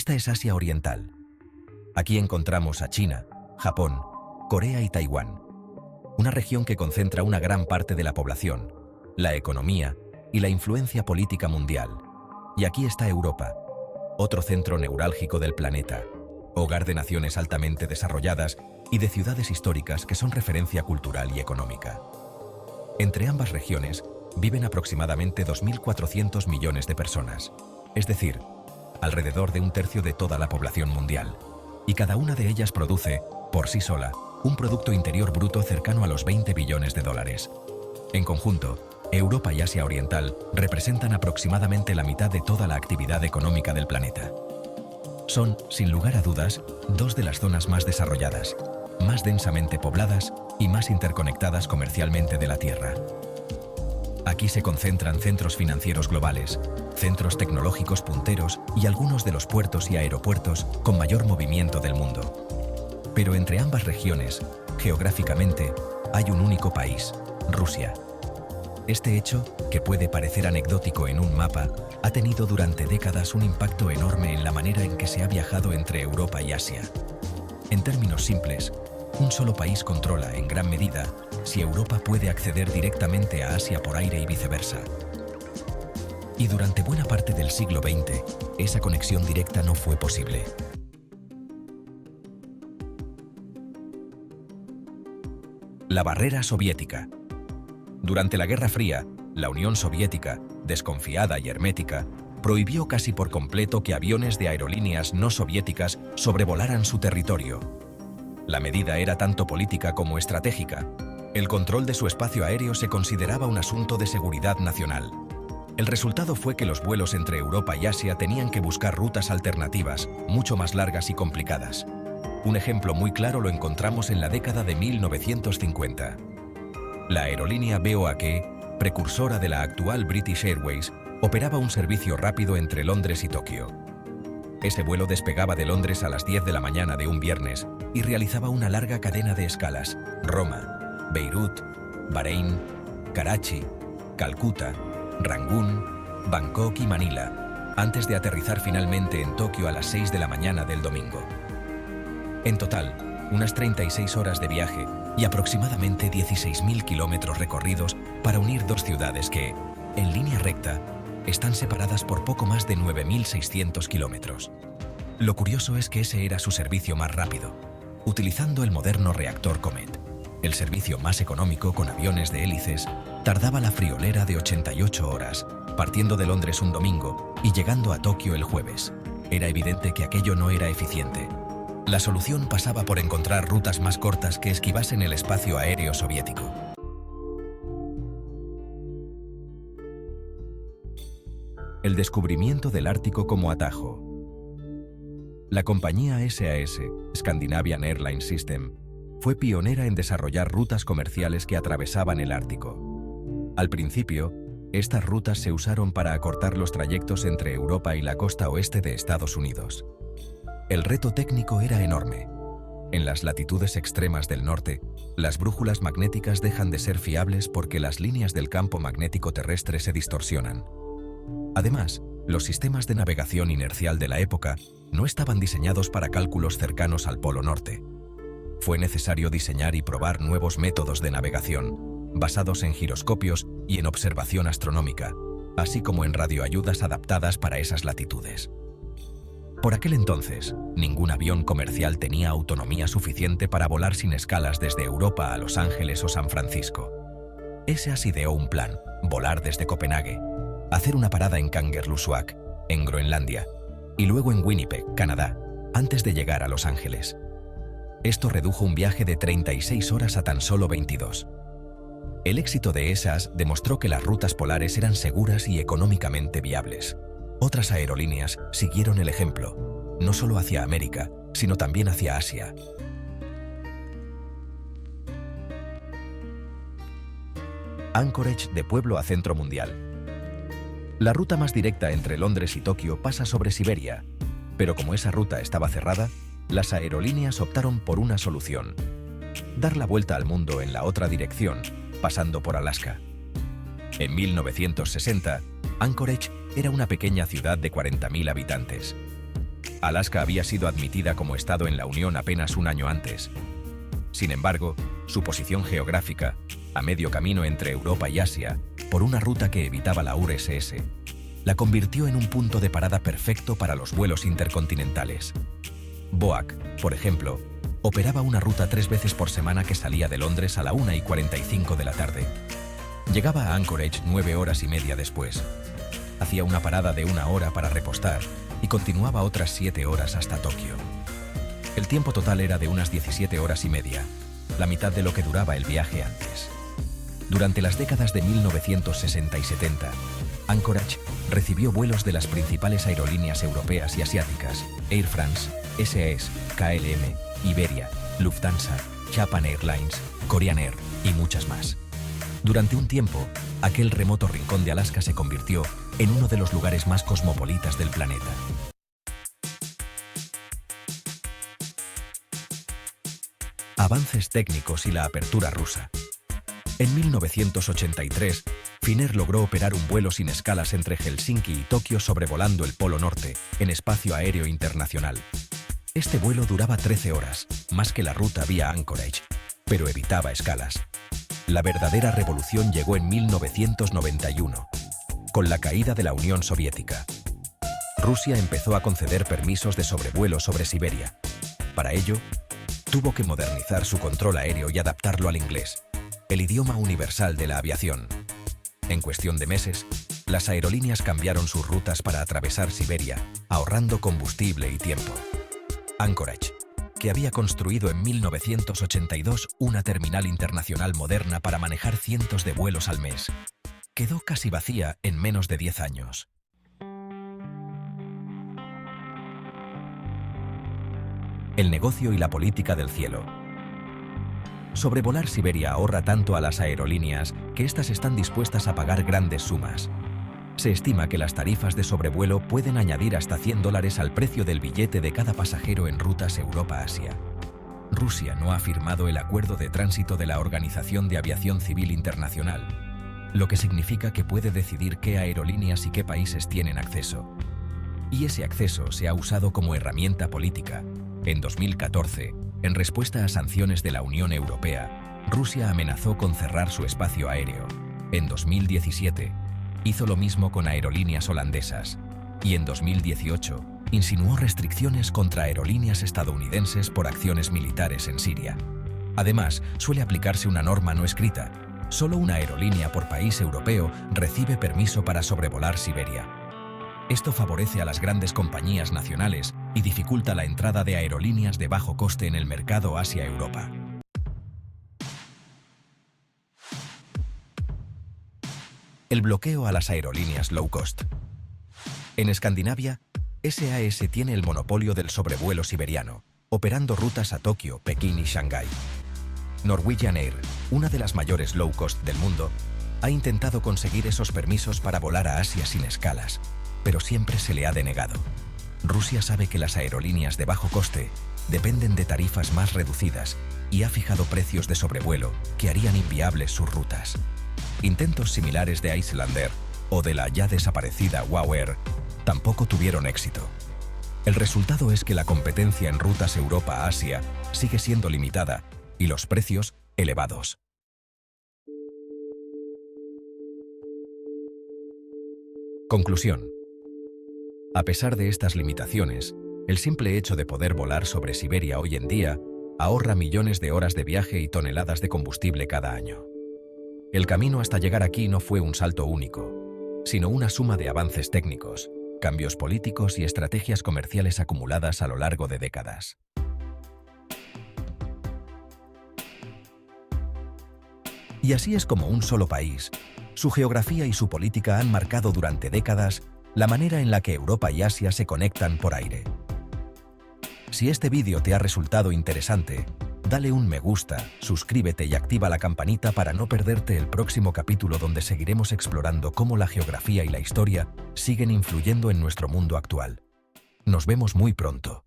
Esta es Asia Oriental. Aquí encontramos a China, Japón, Corea y Taiwán. Una región que concentra una gran parte de la población, la economía y la influencia política mundial. Y aquí está Europa, otro centro neurálgico del planeta, hogar de naciones altamente desarrolladas y de ciudades históricas que son referencia cultural y económica. Entre ambas regiones viven aproximadamente 2.400 millones de personas, es decir, alrededor de un tercio de toda la población mundial, y cada una de ellas produce, por sí sola, un Producto Interior Bruto cercano a los 20 billones de dólares. En conjunto, Europa y Asia Oriental representan aproximadamente la mitad de toda la actividad económica del planeta. Son, sin lugar a dudas, dos de las zonas más desarrolladas, más densamente pobladas y más interconectadas comercialmente de la Tierra. Aquí se concentran centros financieros globales, centros tecnológicos punteros y algunos de los puertos y aeropuertos con mayor movimiento del mundo. Pero entre ambas regiones, geográficamente, hay un único país, Rusia. Este hecho, que puede parecer anecdótico en un mapa, ha tenido durante décadas un impacto enorme en la manera en que se ha viajado entre Europa y Asia. En términos simples, un solo país controla, en gran medida, si Europa puede acceder directamente a Asia por aire y viceversa. Y durante buena parte del siglo XX, esa conexión directa no fue posible. La barrera soviética. Durante la Guerra Fría, la Unión Soviética, desconfiada y hermética, prohibió casi por completo que aviones de aerolíneas no soviéticas sobrevolaran su territorio. La medida era tanto política como estratégica. El control de su espacio aéreo se consideraba un asunto de seguridad nacional. El resultado fue que los vuelos entre Europa y Asia tenían que buscar rutas alternativas, mucho más largas y complicadas. Un ejemplo muy claro lo encontramos en la década de 1950. La aerolínea BOAK, precursora de la actual British Airways, operaba un servicio rápido entre Londres y Tokio. Ese vuelo despegaba de Londres a las 10 de la mañana de un viernes y realizaba una larga cadena de escalas: Roma, Beirut, Bahrein, Karachi, Calcuta, Rangún, Bangkok y Manila, antes de aterrizar finalmente en Tokio a las 6 de la mañana del domingo. En total, unas 36 horas de viaje y aproximadamente 16.000 kilómetros recorridos para unir dos ciudades que, en línea recta, están separadas por poco más de 9.600 kilómetros. Lo curioso es que ese era su servicio más rápido, utilizando el moderno reactor Comet. El servicio más económico con aviones de hélices tardaba la friolera de 88 horas, partiendo de Londres un domingo y llegando a Tokio el jueves. Era evidente que aquello no era eficiente. La solución pasaba por encontrar rutas más cortas que esquivasen el espacio aéreo soviético. El descubrimiento del Ártico como atajo. La compañía SAS, Scandinavian Airlines System, fue pionera en desarrollar rutas comerciales que atravesaban el Ártico. Al principio, estas rutas se usaron para acortar los trayectos entre Europa y la costa oeste de Estados Unidos. El reto técnico era enorme. En las latitudes extremas del norte, las brújulas magnéticas dejan de ser fiables porque las líneas del campo magnético terrestre se distorsionan. Además, los sistemas de navegación inercial de la época no estaban diseñados para cálculos cercanos al Polo Norte. Fue necesario diseñar y probar nuevos métodos de navegación, basados en giroscopios y en observación astronómica, así como en radioayudas adaptadas para esas latitudes. Por aquel entonces, ningún avión comercial tenía autonomía suficiente para volar sin escalas desde Europa a Los Ángeles o San Francisco. SAS ideó un plan: volar desde Copenhague, hacer una parada en Kangerlussuaq, en Groenlandia, y luego en Winnipeg, Canadá, antes de llegar a Los Ángeles. Esto redujo un viaje de 36 horas a tan solo 22. El éxito de SAS demostró que las rutas polares eran seguras y económicamente viables. Otras aerolíneas siguieron el ejemplo, no solo hacia América, sino también hacia Asia. Anchorage de pueblo a centro mundial. La ruta más directa entre Londres y Tokio pasa sobre Siberia, pero como esa ruta estaba cerrada, las aerolíneas optaron por una solución: dar la vuelta al mundo en la otra dirección, pasando por Alaska. En 1960, Anchorage era una pequeña ciudad de 40.000 habitantes. Alaska había sido admitida como estado en la Unión apenas un año antes. Sin embargo, su posición geográfica, a medio camino entre Europa y Asia, por una ruta que evitaba la URSS, la convirtió en un punto de parada perfecto para los vuelos intercontinentales. BOAC, por ejemplo, operaba una ruta 3 veces por semana que salía de Londres a la 1:45 de la tarde. Llegaba a Anchorage 9 horas y media después. Hacía una parada de 1 hora para repostar y continuaba otras 7 horas hasta Tokio. El tiempo total era de unas 17 horas y media, la mitad de lo que duraba el viaje antes. Durante las décadas de 1960 y 70, Anchorage recibió vuelos de las principales aerolíneas europeas y asiáticas: Air France, SAS, KLM, Iberia, Lufthansa, Japan Airlines, Korean Air y muchas más. Durante un tiempo, aquel remoto rincón de Alaska se convirtió en uno de los lugares más cosmopolitas del planeta. Avances técnicos y la apertura rusa. En 1983, Finnair logró operar un vuelo sin escalas entre Helsinki y Tokio sobrevolando el Polo Norte, en espacio aéreo internacional. Este vuelo duraba 13 horas, más que la ruta vía Anchorage, pero evitaba escalas. La verdadera revolución llegó en 1991, con la caída de la Unión Soviética. Rusia empezó a conceder permisos de sobrevuelo sobre Siberia. Para ello, tuvo que modernizar su control aéreo y adaptarlo al inglés, el idioma universal de la aviación. En cuestión de meses, las aerolíneas cambiaron sus rutas para atravesar Siberia, ahorrando combustible y tiempo. Anchorage, que había construido en 1982 una terminal internacional moderna para manejar cientos de vuelos al mes, quedó casi vacía en menos de 10 años. El negocio y la política del cielo. Sobrevolar Siberia ahorra tanto a las aerolíneas que éstas están dispuestas a pagar grandes sumas. Se estima que las tarifas de sobrevuelo pueden añadir hasta $100 al precio del billete de cada pasajero en rutas Europa-Asia. Rusia no ha firmado el acuerdo de tránsito de la Organización de Aviación Civil Internacional, lo que significa que puede decidir qué aerolíneas y qué países tienen acceso. Y ese acceso se ha usado como herramienta política. En 2014, en respuesta a sanciones de la Unión Europea, Rusia amenazó con cerrar su espacio aéreo. En 2017, hizo lo mismo con aerolíneas holandesas. Y en 2018, insinuó restricciones contra aerolíneas estadounidenses por acciones militares en Siria. Además, suele aplicarse una norma no escrita: solo una aerolínea por país europeo recibe permiso para sobrevolar Siberia. Esto favorece a las grandes compañías nacionales y dificulta la entrada de aerolíneas de bajo coste en el mercado Asia-Europa. El bloqueo a las aerolíneas low cost. En Escandinavia, SAS tiene el monopolio del sobrevuelo siberiano, operando rutas a Tokio, Pekín y Shanghái. Norwegian Air, una de las mayores low cost del mundo, ha intentado conseguir esos permisos para volar a Asia sin escalas, pero siempre se le ha denegado. Rusia sabe que las aerolíneas de bajo coste dependen de tarifas más reducidas y ha fijado precios de sobrevuelo que harían inviables sus rutas. Intentos similares de Icelandair o de la ya desaparecida WOW Air tampoco tuvieron éxito. El resultado es que la competencia en rutas Europa-Asia sigue siendo limitada y los precios elevados. Conclusión. A pesar de estas limitaciones, el simple hecho de poder volar sobre Siberia hoy en día ahorra millones de horas de viaje y toneladas de combustible cada año. El camino hasta llegar aquí no fue un salto único, sino una suma de avances técnicos, cambios políticos y estrategias comerciales acumuladas a lo largo de décadas. Y así es como un solo país, su geografía y su política han marcado durante décadas la manera en la que Europa y Asia se conectan por aire. Si este vídeo te ha resultado interesante, dale un me gusta, suscríbete y activa la campanita para no perderte el próximo capítulo donde seguiremos explorando cómo la geografía y la historia siguen influyendo en nuestro mundo actual. Nos vemos muy pronto.